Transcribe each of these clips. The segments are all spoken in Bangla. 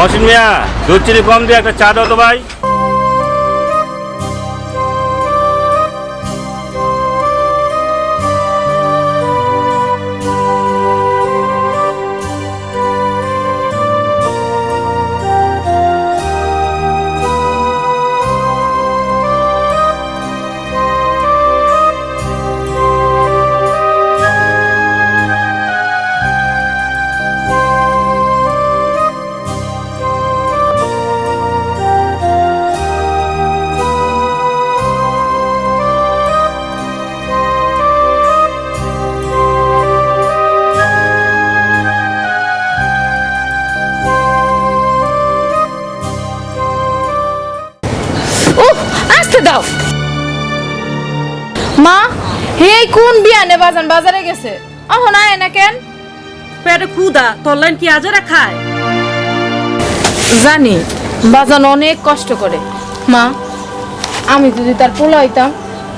মহসিন মিয়া, দুধ চিনি কম দিয়ে একটা চা দাও তো ভাই। দাও মা, হে কোন বিয়ানে বাজান বাজারে গেছে, এখন আয় না কেন? পেটে ক্ষুধা, তোর লাইন কি আজরা খায়? জানি বাজান অনেক কষ্ট করে। মা, আমি যদি তার পোলা হইতাম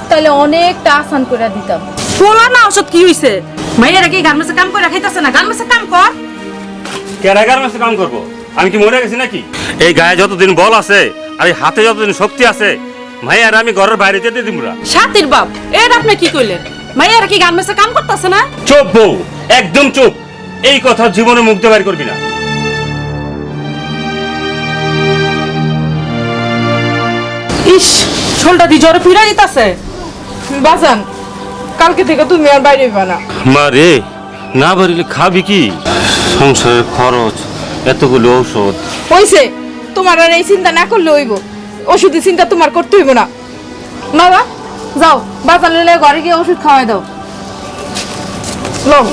তাহলে অনেকটা আসান করে দিতাম। পোলা না ওষুধ কি হইছে? মাইয়ারা কি গার্মেন্টসে কাম করে খাইতাছে না? গার্মেন্টসে কাম কর। কেডা গার্মেন্টসে কাম করবো? আমি কি মরে গেছি নাকি? এই গায়ে যতদিন বল আছে আর এই হাতে যতদিন শক্তি আছে, মাইয়ার আমি ঘরের বাইরে যেতে দিব না। সাতির বাপ, এর আপনি কি কইলেন? মাইয়ারা কি গার্মেন্টসে কাম করতেছে না? চুপ বউ, একদম চুপ। এই কথা জীবনে মুখ দিয়ে বাইর করবি না। ইস, শোলটা দি জ্বরে ফিরা দিতাছে। বাজান, কালকে থেকে তুমি আর বাইরে হইবা না। মা রে, না বাড়িলে খাবি কি? সংসারের খরচ, এতগুলো ঔষধ। হইছে, তোমার আর এই চিন্তা না করলে হইব। ওষুধের চিন্তা তোমার করতে হইব না। বাবা যাও, বাজার লইলে ঘরে গিয়ে ওষুধ খাওয়াই দাও। লও।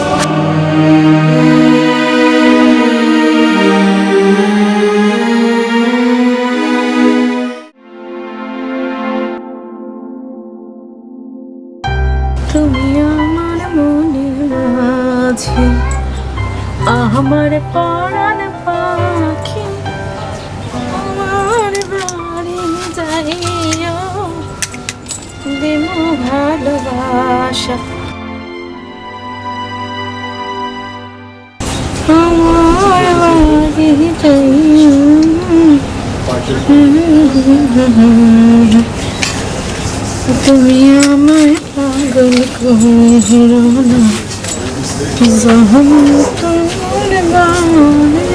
তুমি আমার মনের মাঝে, আমার পরাণ পাখি, আমার বাড়ি যাইও দিমু ভালোবাসা, আমার বাড়ি যাইও। তুমি আমায় পাগল করো না, যখন তোমার বাড়ি।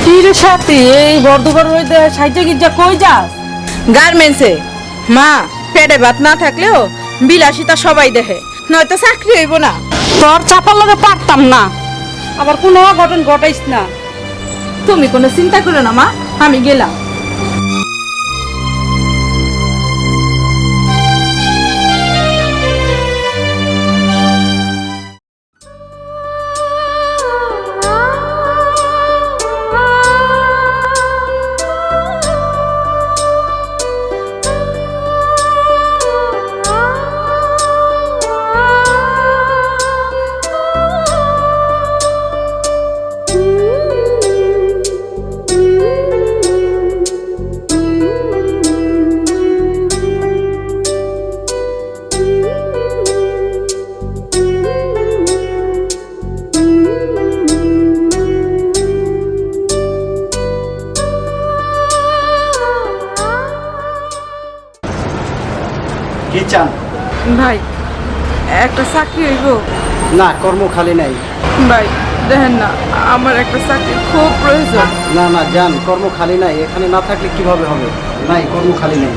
কি রে সাথী, এই বর্ধমান রইতে সাইজে গির্জা কই যাস? গার্মেন্টসে। মা, পেটে ভাত না থাকলেও বিলাসিতা সবাই দেখে, নয়তো চাকরি হইব না। তোর চাপার লগে পারতাম না, আবার কোনো অঘটন ঘটাইস না। তুমি কোনো চিন্তা করো না মা, আমি গেলাম। কি চান? ভাই, একটা চাকরি হইব? না, কর্ম খালি নাই। ভাই দেখেন না, আমার একটা চাকরি খুব প্রয়োজন। না না, যান, কর্ম খালি নাই। এখানে না থাকলে কিভাবে হবে? নাই, কর্ম খালি নাই।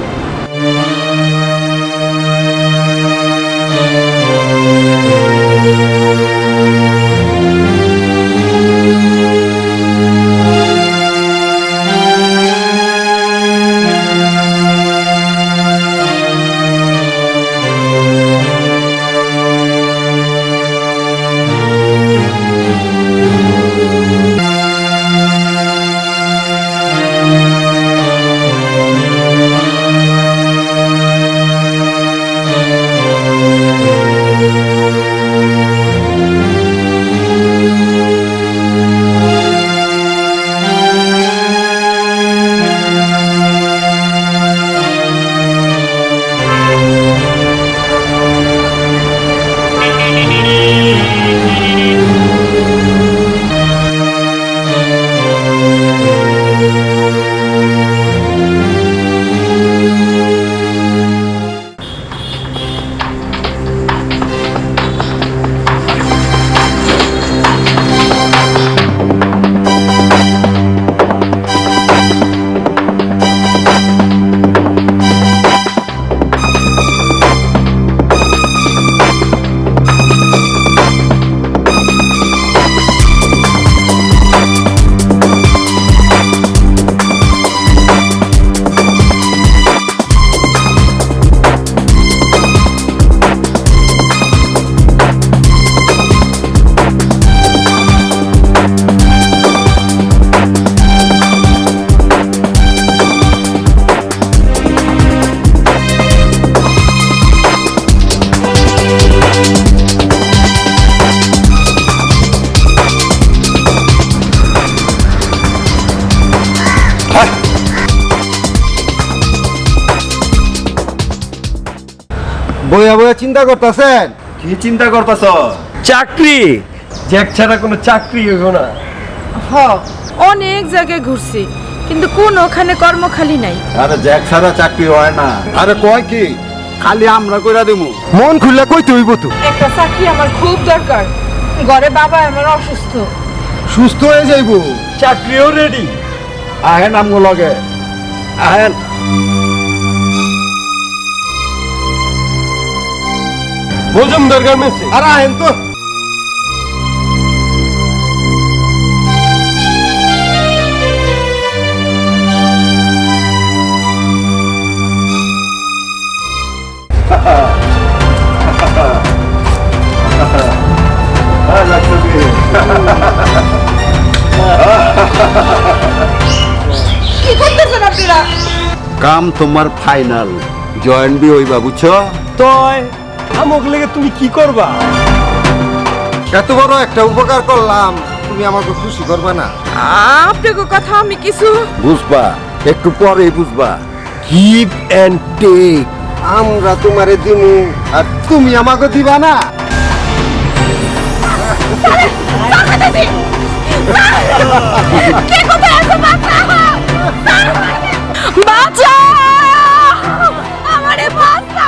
বইয়া বইয়া চিন্তা করতেছেন? কি চিন্তা করতেছ? চাকরি, জ্যাক ছাড়া কোনো চাকরি হইব না। হ, অনেক জায়গায় ঘুরছি কিন্তু কোন ওখানে কর্মখালি নাই। আরে জ্যাক ছাড়া চাকরি হয় না। আরে কয় কি খালি আমরা কইরা দেবো, মন খুললে কইতে হইব তো। একটা চাকরি আমার খুব দরকার, ঘরে বাবা আমার অসুস্থ। সুস্থ হয়ে যাইব, চাকরিও রেডি। আহেন আমগো লগে আহেন। মজুমদার গার্মেন্টসে। আর আহেন তো। কি করতেছেন আপনারা? কাম তোমার ফাইনাল, জয়েন্ট বি হইবা বুঝছো? তয় আমক লেগে তুমি কি করবা? এত বড় একটা উপকার করলাম, তুমি আমাকে খুশি করবা না? আপনাকে কথা আমি কিছু বুঝবা, একটু পরে বুঝবা। গিভ এন্ড টেক, আমরা তোমারে দিমু আর তুমি আমাকে দিবা না। বাঁচা আমারে বাঁচা।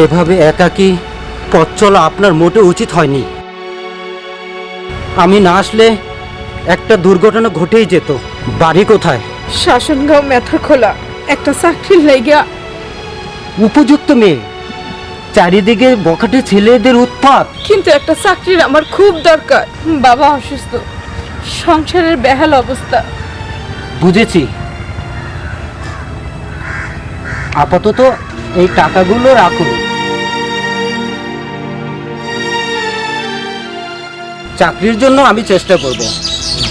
এভাবে একাকী পথ চলা আপনার মোটে উচিত হয়নি। আমি না আসলে একটা দুর্ঘটনা ঘটেই যেত। বাড়ি কোথায়? শাসনগাঁও মেথর খোলা, একটা চাকরির লাইগা। উপযুক্ত মেয়ে, চারিদিকে বখাটে ছেলেদের উৎপাত। কিন্তু একটা চাকরির আমার খুব দরকার। বাবা অসুস্থ, সংসারের বেহাল অবস্থা। বুঝেছি। আপাতত এই টাকাগুলো রাখুন, চাকরির জন্য আমি চেষ্টা করব।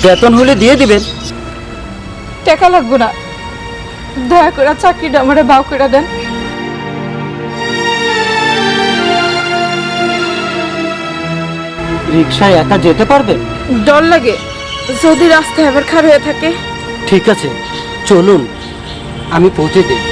বেতন হলে দিয়ে দিবেন। টাকা লাগবো না, দয়া করে চাকরিটা আমারে বাউ করে দেন। রিকশায় একা যেতে পারবেন? ডর লাগে যদি রাস্তায় আবার খারাপ হয়ে থাকে। ঠিক আছে, চলুন আমি পৌঁছে দিই।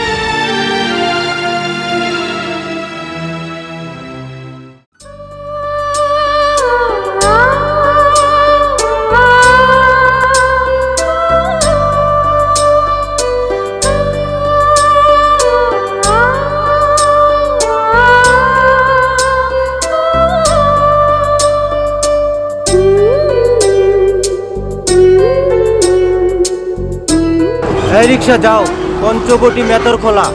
এই রিকশা যাও। পঞ্চবটি মেতর খোলা।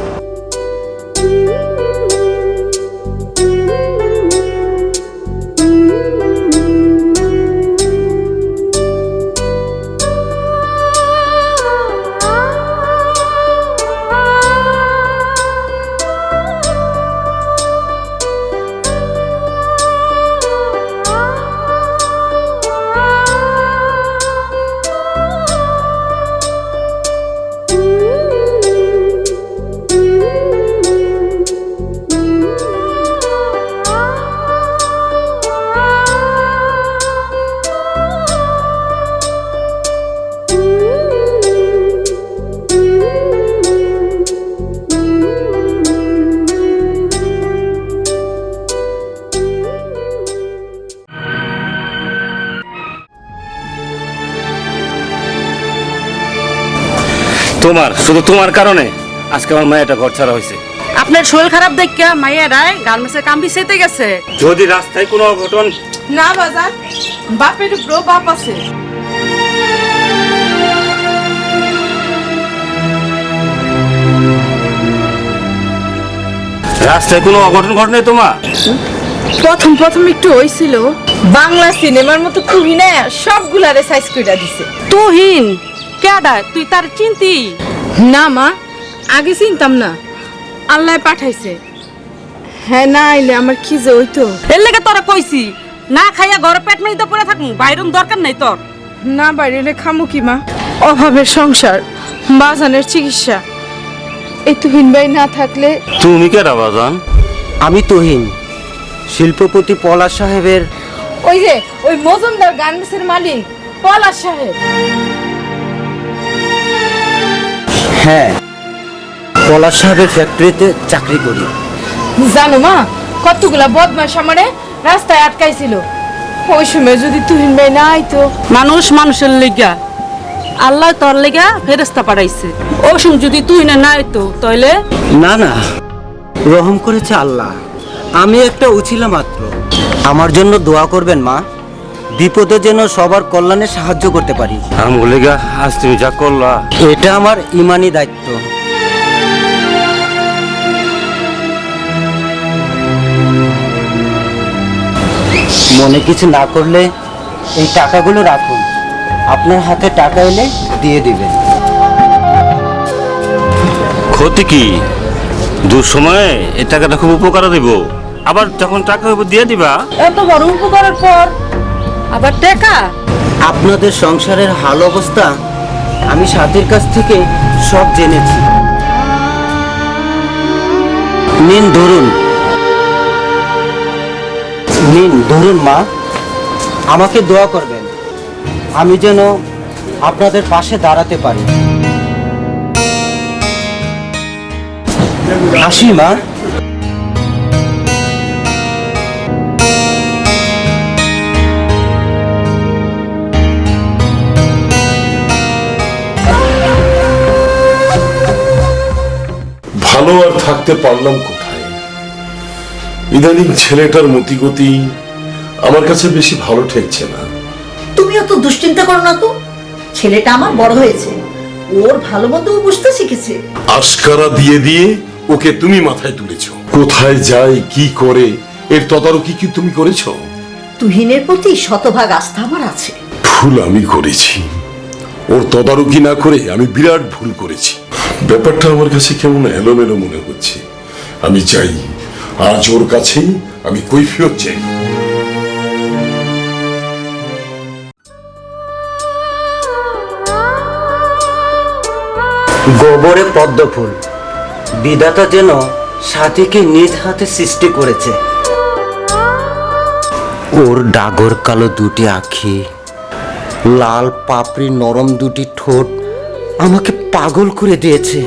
শুধু তোমার কারণে আজকে আমার মায়েরটা ঘর ছাড়া হয়েছে। আপনার শরীর খারাপ দেখে মাইয়ারাই গার্মেন্টসের কাম বিছাইতে গেছে। যদি রাস্তায় কোনো অঘটন না বাজান, বাপের উপর বাপ আছে। রাস্তায় কোনো অঘটন ঘটে নাই তোমার? প্রথম প্রথম একটু হইছিল, বাংলা সিনেমার মতো তুহিনা সবগুলারে সাইজ কইরা দিছে। তুহিন কেডা? তুই তার চিনতি? না মা, আগে চিনতাম না, আল্লাহ পাঠাইছে। হ্যাঁ, না আইলে আমার কি যে হইতো। এর লেগে তোরা কইছি না খাইয়া ঘরে পেট মেরিতে পড়ে থাকুন, বাইরুম দরকার নাই তোর। না বাইরে খামু কি মা, অভাবের সংসার, বাজানের চিকিৎসা। এই তুহিন ভাই না থাকলে। তুমি কেডা বাজান? আমি তুহিন, শিল্পপতি পলাশ সাহেবের। ওই যে ওই মজুমদার গার্মেন্টসের মালিক পলাশ সাহেব। হ্যাঁ, পলাশ সাহেবের ফ্যাক্টরিতে চাকরি করি। জানো মা, কতগুলা বদমাশ আমারে রাস্তায় আটকাইছিল। ওই সময় যদি তুহিন ভাই না আইতো। মানুষ মানুষের লেগা আল্লাহ তোর লেগা ফেরেশতা পাঠাইছে। ও সময় যদি তুই না আইতো তাইলে। না না, রহম করেছে আল্লাহ, আমি একটা উছিলা মাত্র। আমার জন্য দোয়া করবেন মা, বিপদে যেন সবার কল্যাণে সাহায্য করতে পারি। আমগুলিগা আজ তুমি যা করলা, এটা আমার ইমানি দায়িত্ব। মনে কিছু না করলে এই টাকাগুলো রাখুন, আপনার হাতে টাকা এলে দিয়ে দিবেন। ক্ষতি কি? দুঃসময়ে এই টাকাটা খুব উপকার দিব, আবার যখন টাকা হইব দিয়ে দিবা। এত বড় উপকারের পর আবার টাকা? আপনাদের সংসারের হাল অবস্থা আমি সাথীর কাছ থেকে সব জেনেছি। নিন ধরুন, নিন ধরুন মা, আমাকে দোয়া করবেন আমি যেন আপনাদের পাশে দাঁড়াতে পারি। আসি মা। ভালো আর থাকতে পারলাম কোথায়? ইদানিং ছেলেটার মতিগতি আমার কাছে বেশি ভালো ঠেকছে না। তুমি অত দুশ্চিন্তা করো না তো, ছেলেটা আমার বড় হয়েছে, ওর ভালো মতো বুঝতে শিখেছে। আশকারা দিয়ে দিয়ে ওকে তুমি মাথায় তুলেছো। কোথায় যায় কি করে এর তদারকি কি তুমি করেছো? তুহিনের প্রতি শতভাগ আস্থা আমার আছে। ভুল আমি করেছি, ওর তদারকি না করে আমি বিরাট ভুল করেছি। ব্যাপারটা আমার কাছে কেমন এলোমেলো মনে হচ্ছে। আমি চাই আজ ওর কাছেই আমি কৈফিয়ত চাই। গোবরে পদ্ম ফুল, বিধাতা যেন সাথীকে নিজ হাতে সৃষ্টি করেছে। ওর ডাগর কালো দুটি আঁখি, লাল পাপড়ি নরম দুটি ঠোঁট আমাকে পাগল করে দিয়েছে।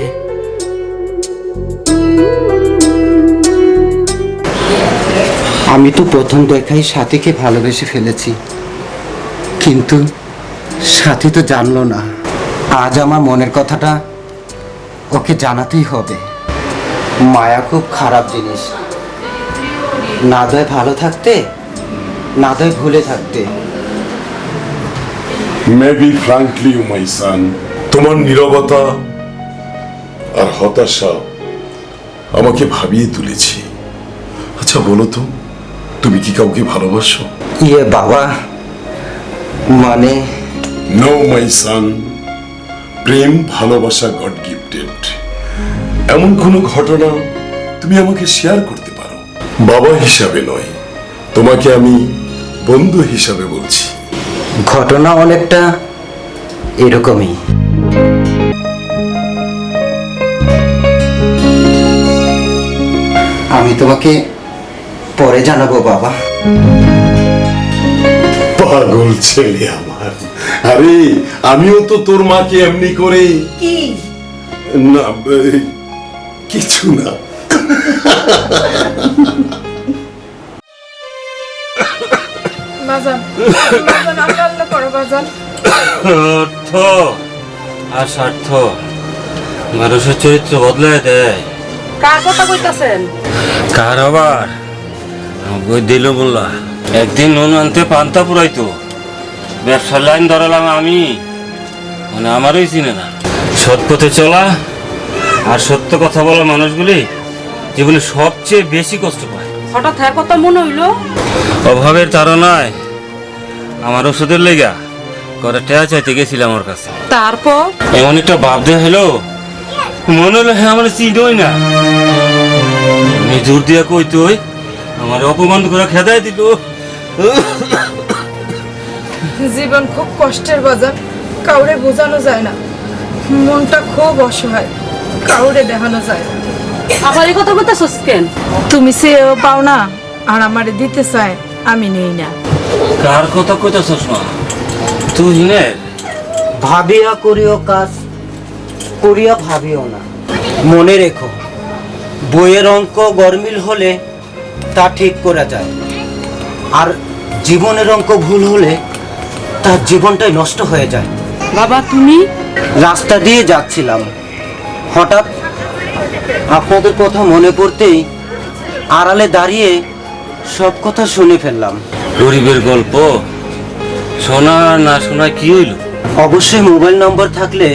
আমি তো প্রথম দেখাই সাথীকে ভালোবেসে ফেলেছি, কিন্তু সাথী তো জানলো না। আজ আমার মনের কথাটা ওকে জানাতেই হবে। মায়া খুব খারাপ জিনিস, না দয় ভালো থাকতে, না দয় ভুলে থাকতে। Maybe frankly, my son, তোমার নীরবতা আর হতাশা আমাকে ভাবিয়ে তুলেছে। আচ্ছা বলো তো, তুমি কি কাউকে ভালোবাসো? বাবা, মানে নো মাই সান, প্রেম ভালোবাসা গড গিফটেড। এমন কোনো ঘটনা তুমি আমাকে শেয়ার করতে পারো? বাবা হিসাবে নয়, তোমাকে আমি বন্ধু হিসাবে বলছি। ঘটনা অনেকটা এরকমই। আমি তোমাকে পরে জানাবো বাবা। পাগল ছেলে আমার। আরে আমিও তো তোর মাকে এমনি করে। কি না, কিছু না। বাজান বাজান আল্লাহ আল্লাহ করো বাজান। অর্থ আর স্বার্থ মানুষের চরিত্র বদলায় দেয়। কার কথা কইতাছেন? কার আবার বই দিল বললা, একদিন নুন আনতে পান্তা পুরাইতো, ব্যবসার লাইন ধরালাম আমি, মানে আমারই চিনে না। সৎ পথে চলা আর সত্য কথা বলা মানুষগুলি জীবনে সবচেয়ে বেশি কষ্ট পায়। হঠাৎ হ্যাঁ কথা মনে হইলো? অভাবের তাড়নায় আমার ওষুধের লেগা করে টেয়া চাইতে গেছিলাম ওর কাছে। তারপর এমন একটা ভাব দেয়া হলো, মনে হলো হ্যাঁ আমার চিনই না। আমি জোর দিয়া কইতই আমার অপমান করে খেদাই দিল। জীবন খুব কষ্টের বাজার, কাউরে বোঝানো যায় না। মনটা খুব অসহায়, কাউরে দেখানো যায় না। আবার এই কথা কইতাছস কেন? তুমি চেয়েও পাও না, আর আমারে দিতে চায় আমি নেই না। কার কথা কইতাছস মা? তুই নে ভাবিয়া করিও কাজ, করিয়া ভাবিও না। মনে রেখো, বইয়ের অঙ্ক গরমিল হলে তা ঠিক করা যায়, আর জীবনের অঙ্ক ভুল হলে তার জীবনটাই নষ্ট হয়ে যায়। বাবা তুমি? রাস্তা দিয়ে যাচ্ছিলাম, হঠাৎ আপনাদের কথা মনে পড়তেই আড়ালে দাঁড়িয়ে সব কথা শুনে ফেললাম। গরিবের গল্প শোনা না শোনা কি হইল? অবশ্যই মোবাইল নম্বর থাকলে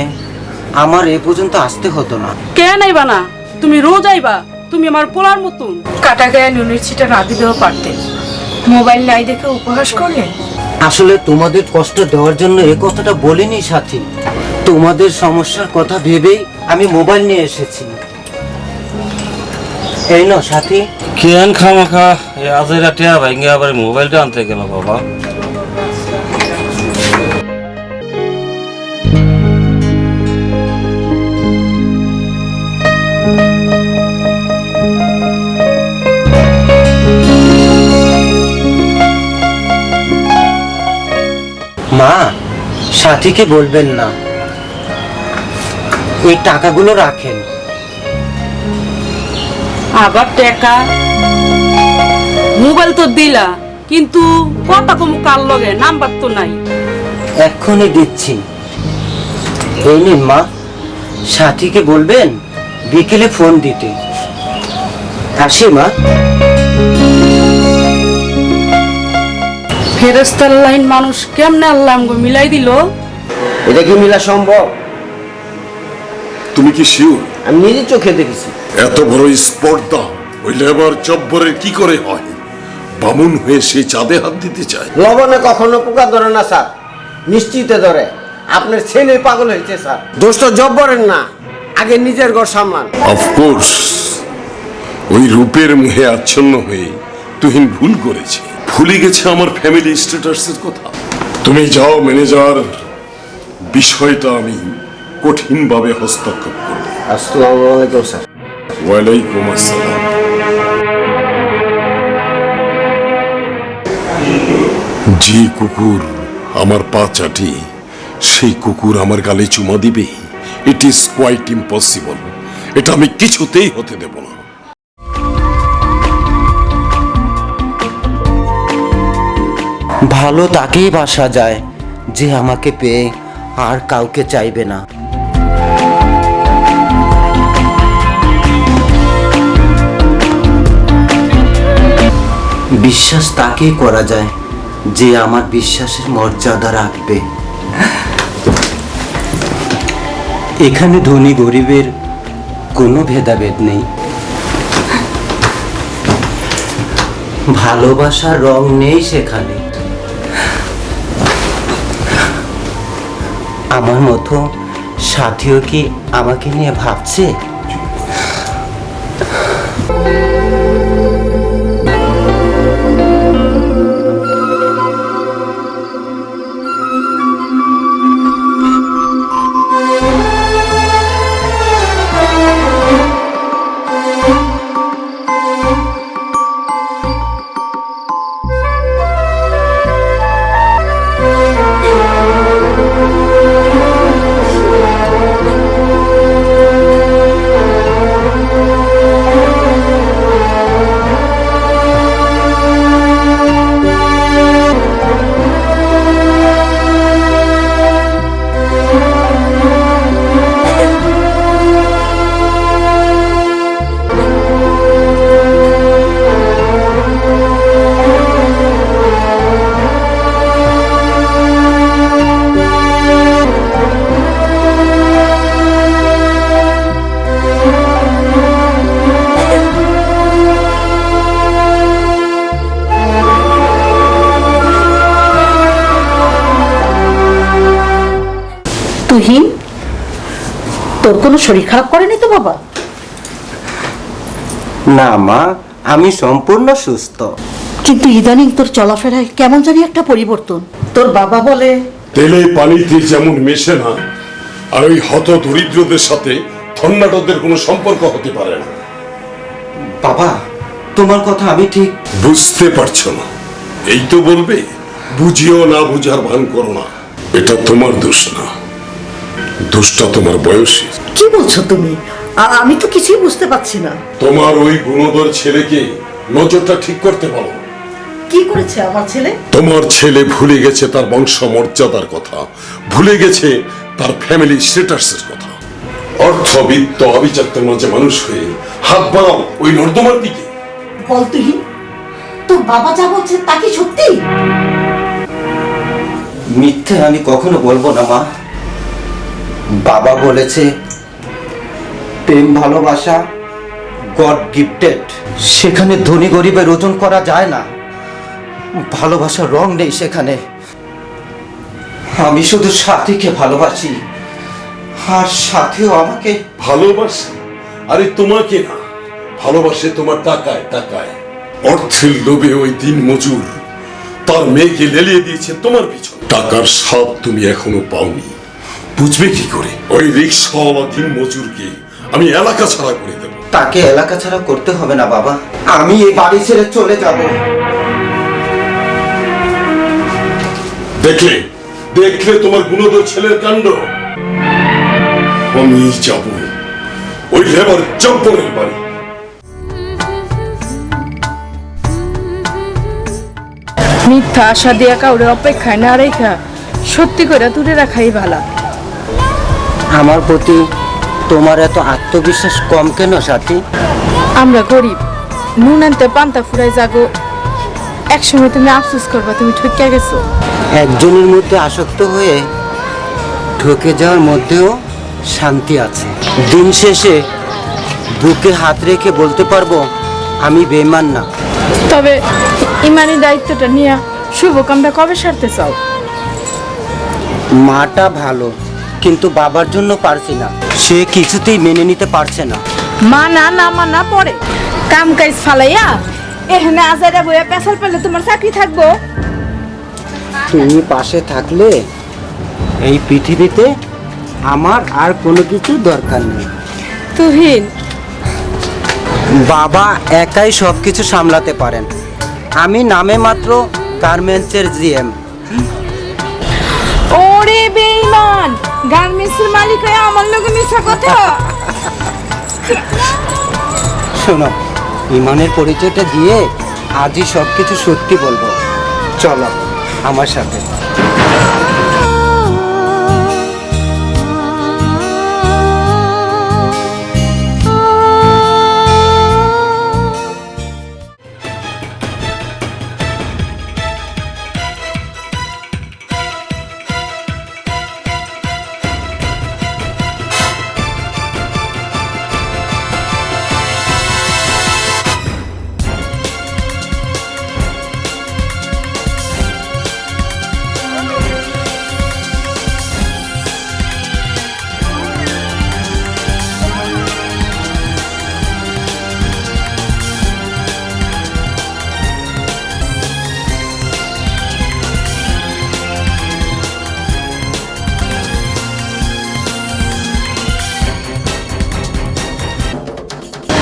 আমার এ পর্যন্ত আসতে হতো না। কেন আইবা না? তুমি রোজ আইবা, তুমি আমার পোলার মতন। কাটা গায়ে নুনের ছিটা না দিলেও পারতেন, মোবাইল নাই দেখে উপহাস করলেন। আসলে তোমাদের কষ্ট দেওয়ার জন্য এ কথাটা বলিনি সাথী, তোমাদের সমস্যার কথা ভেবেই আমি মোবাইল নিয়ে এসেছি। এই নাও সাথী। কেন খামাখা আজেরা টেয়া ভাঙ্গে আবার মোবাইলটা আনতে গেল বাবা? মা, সাথীকে বলবেন না, এই টাকাগুলো রাখেন। আবার টাকা? মোবাইল তো দিলা, কিন্তু কথা কম কার লগে, নাম্বার তো নাই। এক্ষুনি দিচ্ছি, এই নিন মা। সাথীকে বলবেন বিকেলে ফোন দিতে। আসি মা। ফেরেস্তার লাইন মানুষ কেমনে আল্লাহ আমগো মিলাই দিল? এটা কি মিলা সম্ভব? তুমি কি শিওর? আমি নিজে চোখে দেখেছি। এত বড় স্পর্ধা ওই লেবার জব্বরের কি করে হয়? বামুন হয়ে সে চাঁদে হাত দিতে চায়। লবণে কখনো পোকা ধরে না স্যার, নিশ্চিতে ধরে। আপনার ছেলে পাগল হয়েছে স্যার। দোষ তো জব্বরের না, আগে নিজের ঘর সামলান। অফকোর্স ওই রূপের মুহে আচ্ছন্ন হয়ে তুহিন ভুল করেছে, ভুলে গেছে আমার ফ্যামিলি স্ট্যাটাসের কথা। তুমি যাও ম্যানেজার, বিষয়টা আমি কঠিনভাবে হস্তক্ষেপ করব। আসসালামু আলাইকুম স্যার। ওয়ালাইকুম আসসালাম। যে কুকুর আমার পা চাটি, সেই কুকুর আমার গালে চুমা দিবে? It is quite impossible. এটা আমি কিছুতেই হতে দেব না। ভালো তাকেই বাসা যায় যে আমাকে পেয়ে আর কাউকে চাইবে না। বিশ্বাস তাকেই করা যায় যে আমার বিশ্বাসের মর্যাদা রাখবে। এখানে ধনী গরিবের কোনো ভেদাভেদ নেই। ভালোবাসার রং নেই সেখানে। আমার মতো সাথীও কি আমাকে নিয়ে ভাবছে? তুহিন, তোর কোনো শরীর খারাপ করেনি তো বাবা? না মা, আমি সম্পূর্ণ সুস্থ। কিন্তু ইদানিং তোর চলাফেরায় কেমন জানি একটা পরিবর্তন। তোর বাবা বলে তেলে পানিতে যেমন মেশে না, আর ওই হত দরিদ্রদের সাথে ধন্যাটদের কোনো সম্পর্ক হতে পারে না। বাবা, তোমার কথা আমি ঠিক বুঝতে পারছো না? এই তো বলবে, বুঝিও না বুঝার ভান করো না। এটা তোমার দোষ না, দোষটা তোমার বয়সী। কি বলছো তুমি? আমি তো কিছুই বুঝতে পারছি না। তোমার ওই গুণধর ছেলেকে নজরটা ঠিক করতে বলো। কি করেছে আমার ছেলে? তোমার ছেলে ভুলে গেছে তার বংশ মর্যাদার কথা, ভুলে গেছে তার ফ্যামিলি স্ট্যাটাসের কথা। অর্থবিত্ত অবিচারের মাঝে মানুষ হয়ে হাত বাড়াও ওই নর্দমার দিকে। বল তুহিন, তোর বাবা যা বলছে তা কি সত্যি? মিথ্যে আমি কখনো বলবো না মা। বাবা বলেছে প্রেম ভালোবাসা গড গিফটেড, সেখানে ধনী গরিবের ওজন করা যায় না। ভালোবাসার রং নেই সেখানে। আমি শুধু সাথীকে ভালোবাসি, আর সাথীও আমাকে ভালোবাসে। আরে তোমাকে না, ভালোবাসে তোমার টাকায় টাকায়। অর্থের লোভে ওই দিন মজুর তার মেয়েকে লেলিয়ে দিয়েছে তোমার পিছনে। টাকার স্বাদ তুমি এখনো পাওনি, বুঝবে কি করে? ওই রিক্সাওয়ালা দিন মজুরকে আমি এলাকা ছাড়া করে দেব। তাকে এলাকা ছাড়া করতে হবে না বাবা, আমি এই বাড়ি ছেড়ে চলে যাব। দেখলে দেখলে তোমার গুণধর ছেলের কাণ্ড। আমি যাব ওই লেবার জব্বরের বাড়ি। মিথ্যা আশা দিয়া কাউরে অপেক্ষায় না রেখা সত্যি করে দূরে রাখাই ভালো। আমার প্রতি তোমার এত আত্মবিশ্বাস কম কেন সাথী? আমরা গরিব, নুন আনতে পান্তা ফুরাই যাগো। একসময় তুমি আফসোস করবা তুমি ঠকে গেছো। একজনের মধ্যে আসক্ত হয়ে ঠকে যাওয়ার মধ্যেও শান্তি আছে। দিন শেষে বুকে হাত রেখে বলতে পারবো আমি বেঈমান না। তবে ইমানি দায়িত্বটা নিয়ে শুভ কামটা কবে সারতে চাও? মাটা ভালো, কিন্তু বাবার জন্য পারছি না। সে কিছুতেই মেনে নিতে পারছে না। মানা না মানা পড়ে, কাম কাজ ফালাইয়া এখানে আজারা বইয়া পেছাল পেলে তোমার চাকরি থাকবো? তুমি পাশে থাকলে এই পৃথিবীতে আমার আর কোনো কিছু দরকার নেই। তুহিন, বাবা একাই সব কিছু সামলাতে পারেন, আমি নামে মাত্র গার্মেন্টসের জিএম। ওরে বেঈমান, গার্মেন্টসের মালিক হয়ে আমার লগে মিছা কথা। শোনো, ইমানের পরিচয়টা দিয়ে আজই সব কিছু সত্যি বলবো। চলো আমার সাথে।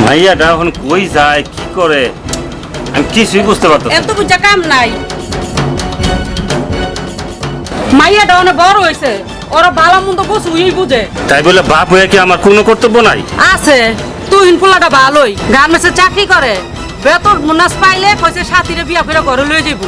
মাইয়াটা এখন কই যায় কি করে আমি কিছুই বুঝতে পারতাম এত বুঝা কাম নাই। মাইয়াটা অনেক বড় হয়েছে, ওরা ভালো মন্দ বুঝুই বুঝে। তাই বলে বাপ হয়ে কি আমার কোনো কর্তব্য নাই? আছে, তুই পোলাটা ভালোই গার্মেন্টসে চাকরি করে, বেতন মুনাস পাইলে কইছে সাথীরে বিয়া করে ঘরে লয়ে যাইব।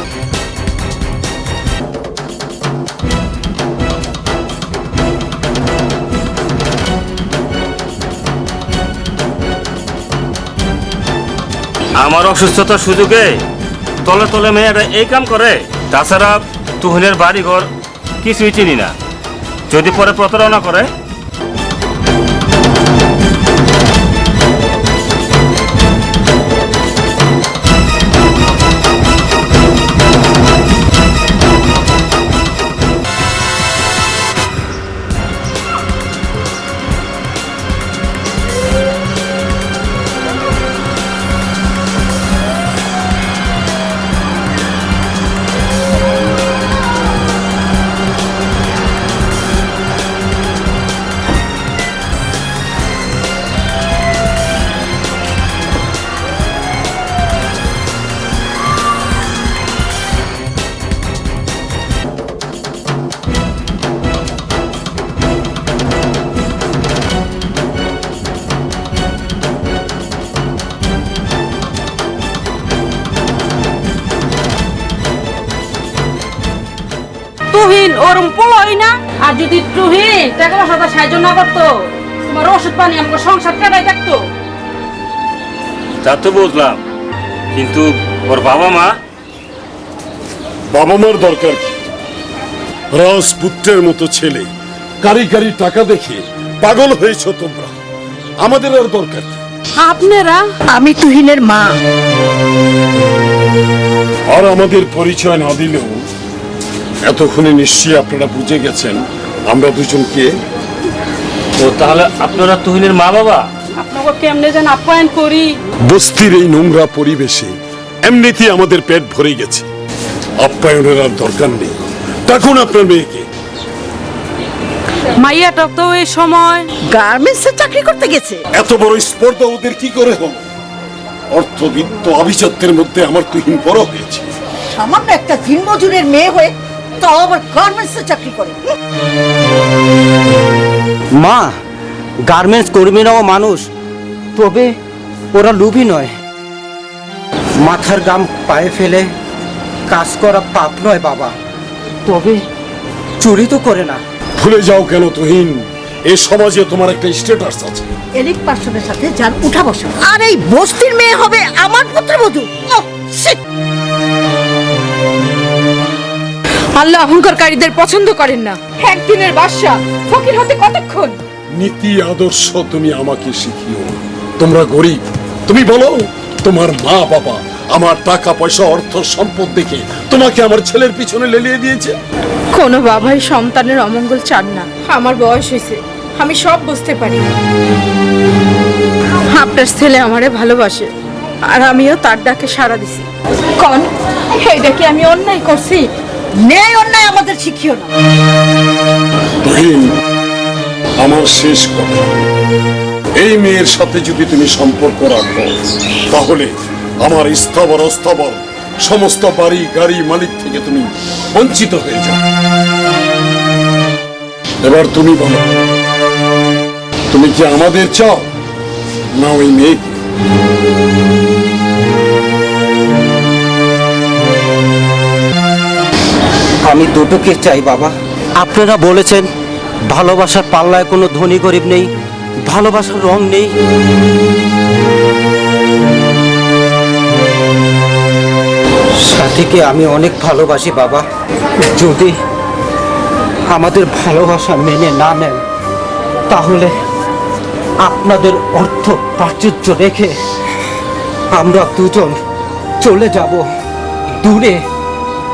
আমার অসুস্থতার সুযোগে তলে তলে মেয়েটা এই কাম করে। তাছাড়া তুহিনের বাড়ি ঘর কিছুই চিনি না, যদি পরে প্রতারণা করে। তুহিন ওরম পোলাই না, আর যদি তুহিন টাকা পয়সা সাহায্য না করতো, তোমার ওষুধ পানি আমাকে সংসার কেটাই থাকতো। তা তো বুঝলাম, কিন্তু ওর বাবা মা? বাবা মার দরকার কি? রাজপুত্রের মতো ছেলে, কারি কারি টাকা দেখে পাগল হয়েছ তোমরা, আমাদের আর দরকার কি? আপনারা? আমি তুহিনের মা। আর আমাদের পরিচয় না দিলেও এতক্ষণে নিশ্চয়ই আপনারা বুঝে গেছেন আমরা দুজনকে। ও তাহলে আপনারা তুহিনের মা বাবা? আপনাকে কেমনে যেন আপ্যায়ন করি। বস্তির এই নোংরা পরিবেশে এমনিতেই আমাদের পেট ভরে গেছে, আপ্যায়নের আর দরকার নেই। তখন আপনার মেয়েকে। মাইয়াটা তো এই সময় গার্মেন্টসে চাকরি করতে গেছে। এত বড় স্পর্ধা ওদের কি করে হলো? অর্থবিত্ত আভিজাত্যের মধ্যে আমার তুহিন বড় হয়েছে। সামান্য একটা দিনমজুরের মেয়ে হয়ে তাও আবার গার্মেন্টসে চাকরি করে। মা, গার্মেন্টস কর্মীরাও মানুষ, তবে ওরা লোভী নয়। মাথার গাম পায়ে ফেলে কাজ করা পাপ নয় বাবা, তবে চুরি তো করে না। ভুলে যাও কেন তুহিন, এই সমাজে তোমার একটা স্ট্যাটাস আছে। এলিট পার্সনের সাথে যার উঠা বসা, আর এই বস্তির মেয়ে হবে আমার পুত্রবধূ। ওহ, shit! আল্লাহ অহংকারীদের পছন্দ করেন না। একদিনের বাদশা ফকির হতে কতক্ষণ? নীতি আদর্শ তুমি আমাকে শিখিও না। তোমরা গরিব, তুমি বলো তোমার মা বাবা আমার টাকা পয়সা অর্থ সম্পদ দেখে তোমাকে আমার ছেলের পিছনে লেলিয়ে দিয়েছে। কোনো বাবাই সন্তানের অমঙ্গল চান না। আমার বয়স হয়েছে, আমি সব বুঝতে পারি। আপনার ছেলে আমারে ভালোবাসে, আর আমিও তার ডাকে সাড়া দিছি। কোন এইটা কি আমি অন্যায় করছি? ন্যায় অন্যায় আমাদের শিখিও না। তুহিন, আমার শেষ কথা, এই মেয়ের সাথে যদি তুমি সম্পর্ক রাখো তাহলে আমার স্থাবর অস্থাবর সমস্ত বাড়ি গাড়ি মালিক থেকে তুমি বঞ্চিত হয়ে যাও। এবার তুমি বলো, তুমি কি আমাদের চাও না ওই মেয়েকে? আমি দুটোকে চাই বাবা। আপনারা বলেছেন ভালোবাসার পাল্লায় কোনো ধনী গরিব নেই, ভালোবাসার রং নেই। সাথীকে আমি অনেক ভালোবাসি বাবা। যদি আমাদের ভালোবাসা মেনে না নেন তাহলে আপনাদের অর্থ প্রাচুর্য রেখে আমরা দুজন চলে যাব দূরে,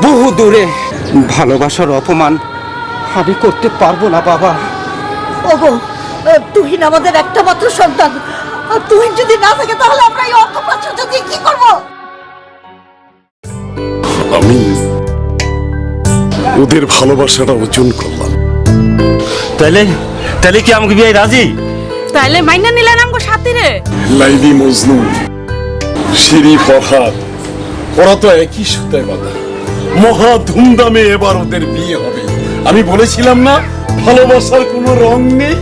বহু দূরে। ভালোবাসার অপমান আমি করতে পারবো না বাবা। ওগো, তুহিন আমাদের একটা মাত্র সন্তান, আর তুহিন যদি না থাকে তাহলে আমরা এই অর্থ প্রাচুর্য দিয়ে কি করব? আমি ওদের ভালোবাসাটা অর্জন করলাম। তাহলে তাহলে কি আমাকে বিয়ে রাজি? তাইলে মাইনা নিলেন আমগো সাথীরে? লাইলি মজনু, শিরি ফরহাদ, ওরা তো একই সুতায় বাঁধা। মহা ধুমধামে এবার ওদের বিয়ে হবে। আমি বলেছিলাম না ভালোবাসার কোনো রং নেই।